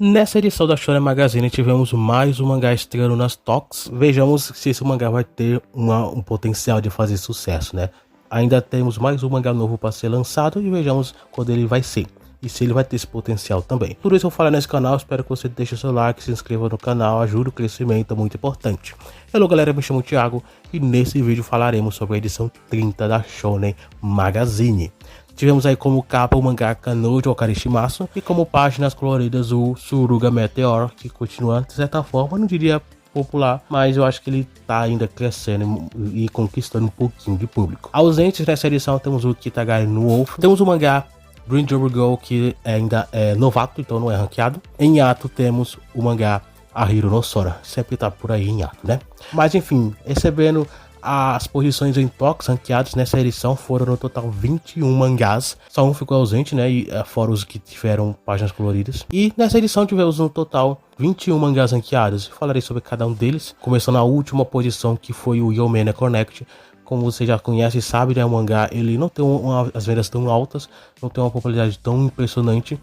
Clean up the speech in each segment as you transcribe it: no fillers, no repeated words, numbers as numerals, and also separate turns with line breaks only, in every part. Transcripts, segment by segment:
Nessa edição da Shonen Magazine tivemos mais um mangá estreando nas Toks. Vejamos se esse mangá vai ter um potencial de fazer sucesso, né? Ainda temos mais um mangá novo para ser lançado e vejamos quando ele vai ser. E se ele vai ter esse potencial também. Tudo isso eu vou falar nesse canal, espero que você deixe o seu like, se inscreva no canal, ajude o crescimento, é muito importante. Hello galera, me chamo Thiago e nesse vídeo falaremos sobre a edição 30 da Shonen Magazine. Tivemos aí como capa o mangá Kanojo Okarishimasu e como páginas coloridas o Suruga Meteor, que continua de certa forma, não diria popular, mas eu acho que ele tá ainda crescendo e conquistando um pouquinho de público. Ausentes nessa edição temos o Kitagari no Wolf, temos o mangá Green Jumper Girl, que ainda é novato, então não é ranqueado. Em ato temos o mangá Ahiro no Sora, sempre tá por aí em ato, né? Mas enfim, recebendo as posições em toques ranqueados nessa edição foram no total 21 mangás, só um ficou ausente, né? E fora os que tiveram páginas coloridas. E nessa edição tivemos no total 21 mangás ranqueados. Falarei sobre cada um deles, começando a última posição, que foi o Yomena Connect. Como você já conhece e sabe, né, o mangá ele não tem as vendas tão altas, não tem uma popularidade tão impressionante,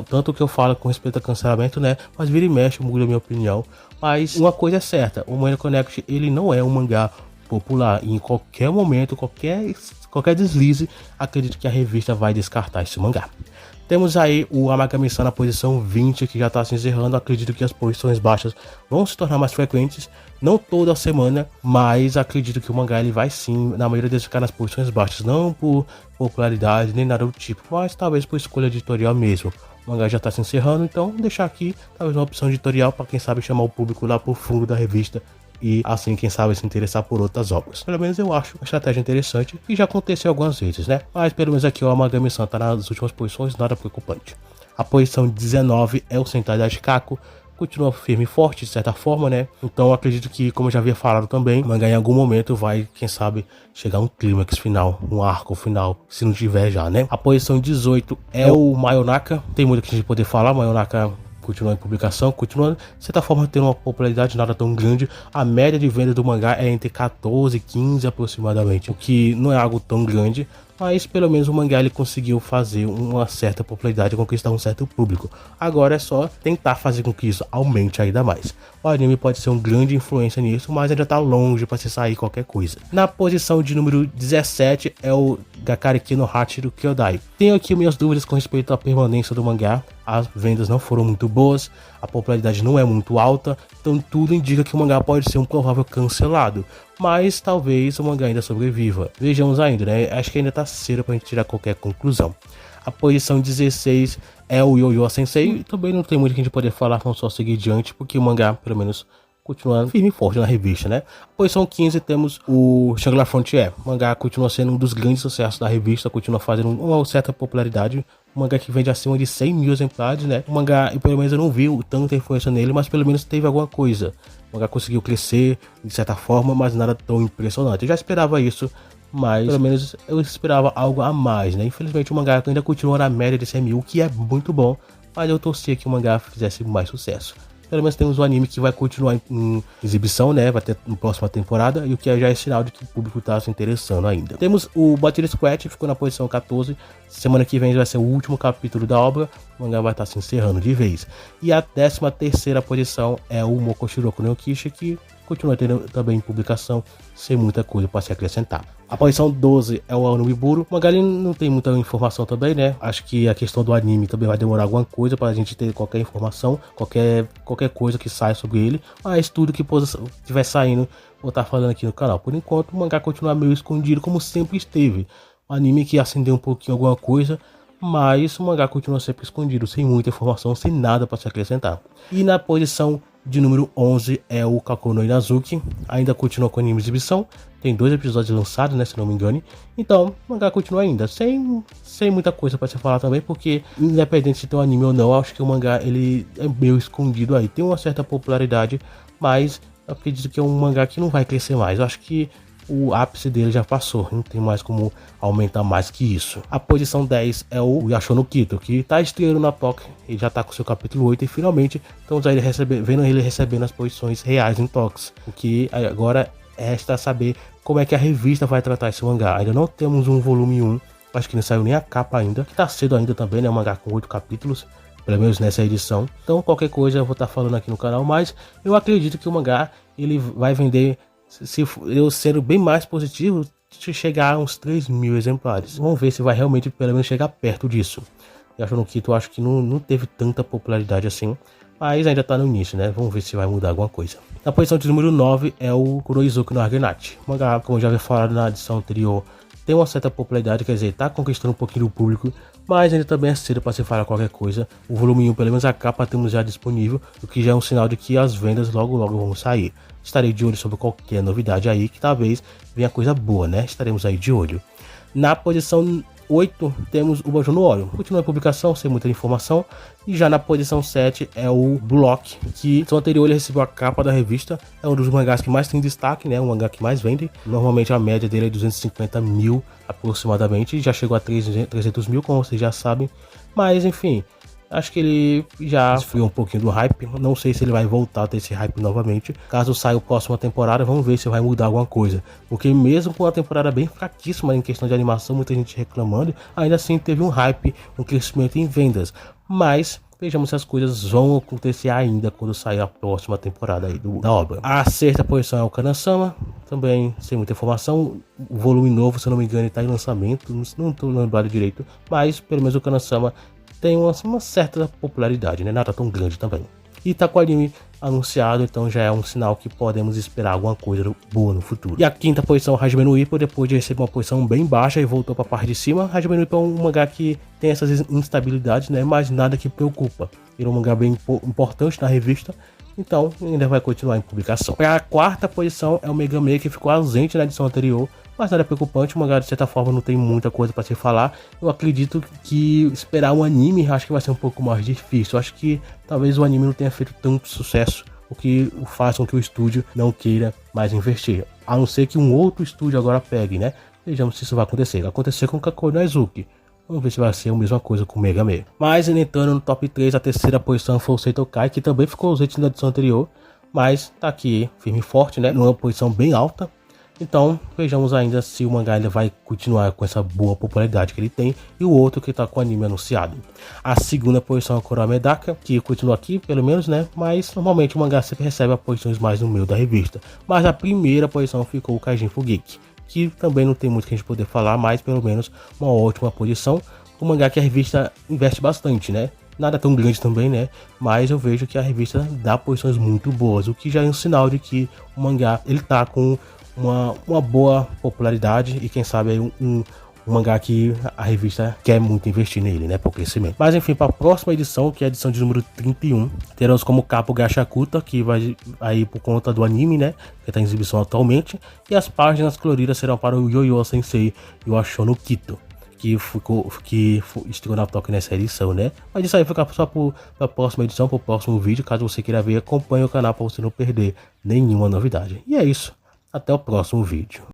tanto que eu falo com respeito a cancelamento, né, mas vira e mexe, muda a minha opinião. Mas uma coisa é certa, o Yomena Connect ele não é um mangá popular e em qualquer momento, qualquer deslize, acredito que a revista vai descartar esse mangá. Temos aí o Amagami-san na posição 20, que já está se encerrando. Acredito que as posições baixas vão se tornar mais frequentes, não toda semana, mas acredito que o mangá ele vai sim, na maioria deles, ficar nas posições baixas, não por popularidade nem nada do tipo, mas talvez por escolha editorial mesmo. O mangá já está se encerrando, então deixar aqui talvez uma opção editorial para quem sabe chamar o público lá pro fundo da revista e assim quem sabe se interessar por outras obras. Pelo menos eu acho uma estratégia interessante e já aconteceu algumas vezes, né? Mas pelo menos aqui o Amagami-san tá nas últimas posições, nada preocupante. A posição 19 é o Sentai da Shikaku, continua firme e forte de certa forma, né? Então eu acredito que, como eu já havia falado também, o mangá em algum momento vai, quem sabe, chegar a um clímax final, um arco final, se não tiver já, né? A posição 18 é o Mayonaka, tem muito que a gente poder falar, Mayonaka continua em publicação, continua de certa forma tendo uma popularidade nada tão grande. A média de venda do mangá é entre 14 e 15 aproximadamente, o que não é algo tão grande, mas pelo menos o mangá ele conseguiu fazer uma certa popularidade e conquistar um certo público. Agora é só tentar fazer com que isso aumente ainda mais. O anime pode ser uma grande influência nisso, mas ainda tá longe para se sair qualquer coisa. Na posição de número 17 é o Gakariki no Hachiru Kyodai. Tenho aqui minhas dúvidas com respeito à permanência do mangá. As vendas não foram muito boas, a popularidade não é muito alta, então tudo indica que o mangá pode ser um provável cancelado, mas talvez o mangá ainda sobreviva. Vejamos ainda, né? Acho que ainda tá cedo pra gente tirar qualquer conclusão. A posição 16 é o Yo-Yo Sensei, e também não tem muito que a gente poder falar, vamos só seguir adiante, porque o mangá, pelo menos, continua firme e forte na revista, né? Posição 15 temos o Shangri-La Frontier. O mangá continua sendo um dos grandes sucessos da revista, continua fazendo uma certa popularidade. Um mangá que vende acima de 100 mil exemplares, né? O mangá, e pelo menos eu não vi tanta influência nele, mas pelo menos teve alguma coisa. O mangá conseguiu crescer de certa forma, mas nada tão impressionante. Eu já esperava isso, mas pelo menos eu esperava algo a mais, né? Infelizmente o mangá ainda continua na média de 100 mil, que é muito bom, mas eu torcia que o mangá fizesse mais sucesso. Pelo menos temos um anime que vai continuar em exibição, né? Vai ter na próxima temporada, e o que já é sinal de que o público está se interessando ainda. Temos o Battle Squad, ficou na posição 14. Semana que vem vai ser o último capítulo da obra. O mangá vai estar se encerrando de vez. E a 13ª posição é o Mokoshiroko no Kishi, que continua tendo também publicação, sem muita coisa para se acrescentar. A posição 12 é o Aoniburu. O mangá não tem muita informação também, né? Acho que a questão do anime também vai demorar alguma coisa para a gente ter qualquer informação, qualquer coisa que saia sobre ele. Mas tudo que estiver saindo, vou estar falando aqui no canal. Por enquanto, o mangá continua meio escondido, como sempre esteve. Um anime que acendeu um pouquinho alguma coisa, mas o mangá continua sempre escondido, sem muita informação, sem nada para se acrescentar. E na posição de número 11 é o Kakou no Inazuki, ainda continua com anime exibição, tem 2 episódios lançados, né, se não me engano. Então, o mangá continua ainda, sem muita coisa para se falar também, porque independente se tem um anime ou não, acho que o mangá ele é meio escondido aí, tem uma certa popularidade, mas eu acredito que é um mangá que não vai crescer mais. Eu acho que o ápice dele já passou, não tem mais como aumentar mais que isso. A posição 10 é o Yashono Kito, que tá estreando na Toque, ele já tá com seu capítulo 8 e finalmente estamos aí vendo ele recebendo as posições reais em Toques. O que agora resta saber como é que a revista vai tratar esse mangá. Ainda não temos um volume 1, acho que não saiu nem a capa ainda, que tá cedo ainda também, né? Um mangá com 8 capítulos. pelo menos nessa edição. Então qualquer coisa eu vou estar falando aqui no canal, mas eu acredito que o mangá ele vai vender, se eu sendo bem mais positivo, chegar a uns 3.000 exemplares. Vamos ver se vai realmente pelo menos chegar perto disso. Eu acho no Kito, acho que não teve tanta popularidade assim, mas ainda tá no início, né? Vamos ver se vai mudar alguma coisa. Na posição de número 9 é o Kuroizuki no Argonaut. O mangá, como eu já havia falado na edição anterior, tem uma certa popularidade, quer dizer, tá conquistando um pouquinho do público, mas ainda também é cedo para se falar qualquer coisa. O volume 1, pelo menos a capa, temos já disponível, o que já é um sinal de que as vendas logo vão sair. Estarei de olho sobre qualquer novidade aí, que talvez venha coisa boa, né? Estaremos aí de olho. Na posição 8 temos o Boku no Hero. Continua a publicação sem muita informação. E já na posição 7 é o Block, que no anterior ele recebeu a capa da revista. É um dos mangás que mais tem destaque, né? O mangá que mais vende. Normalmente a média dele é 250 mil aproximadamente. Já chegou a 300 mil, como vocês já sabem. Mas enfim, acho que ele já esfriou um pouquinho do hype. Não sei se ele vai voltar a ter esse hype novamente. Caso saia a próxima temporada, vamos ver se vai mudar alguma coisa. Porque mesmo com a temporada bem fraquíssima em questão de animação, muita gente reclamando, ainda assim teve um hype, um crescimento em vendas. Mas vejamos se as coisas vão acontecer ainda quando sair a próxima temporada aí da obra. A sexta posição é o Kana-sama, também sem muita informação. O volume novo, se eu não me engano, está em lançamento. Não estou lembrado direito, mas pelo menos o Kana-sama tem uma certa popularidade, né? Nada tão grande também. E tá com o anime anunciado, então já é um sinal que podemos esperar alguma coisa boa no futuro. E a quinta posição, Hajime no Ippo, depois de receber uma posição bem baixa e voltou para a parte de cima. Hajime no Ippo é um mangá que tem essas instabilidades, né? Mas nada que preocupa. Ele é um mangá bem importante na revista, então ainda vai continuar em publicação. Para a quarta posição é o Megami, que ficou ausente na edição anterior. Mas nada preocupante, o mangá de certa forma não tem muita coisa para se falar. Eu acredito que esperar um anime acho que vai ser um pouco mais difícil. Eu acho que talvez o anime não tenha feito tanto sucesso, o que faz com que o estúdio não queira mais investir. A não ser que um outro estúdio agora pegue, né? Vejamos se isso vai acontecer. Vai acontecer com o Kakoi no Aizuki. Vamos ver se vai ser a mesma coisa com o Megami. Mas entrando no top 3, a terceira posição foi o Seitokai, que também ficou ausente na edição anterior, mas tá aqui firme e forte, né? Numa posição bem alta. Então, vejamos ainda se o mangá ainda vai continuar com essa boa popularidade que ele tem, e o outro que tá com o anime anunciado. A segunda posição é o Kurama Medaka, que continua aqui, pelo menos, né? Mas normalmente o mangá sempre recebe as posições mais no meio da revista. Mas a primeira posição ficou o Kaijin Fugeki, que também não tem muito que a gente poder falar, mas pelo menos uma ótima posição. O mangá que a revista investe bastante, né? Nada tão grande também, né? Mas eu vejo que a revista dá posições muito boas, o que já é um sinal de que o mangá ele tá com uma boa popularidade e quem sabe aí um mangá que a revista quer muito investir nele, né, por crescimento. Mas enfim, para a próxima edição, que é a edição de número 31, teremos como capa o Gashakuta, que vai aí por conta do anime, né, que está em exibição atualmente, e as páginas coloridas serão para o Yo-Yo Sensei e o Ashono Kito, que estreou na Tóquio nessa edição, né? Mas isso aí fica só para a próxima edição, para o próximo vídeo. Caso você queira ver, acompanhe o canal para você não perder nenhuma novidade. E é isso. Até o próximo vídeo.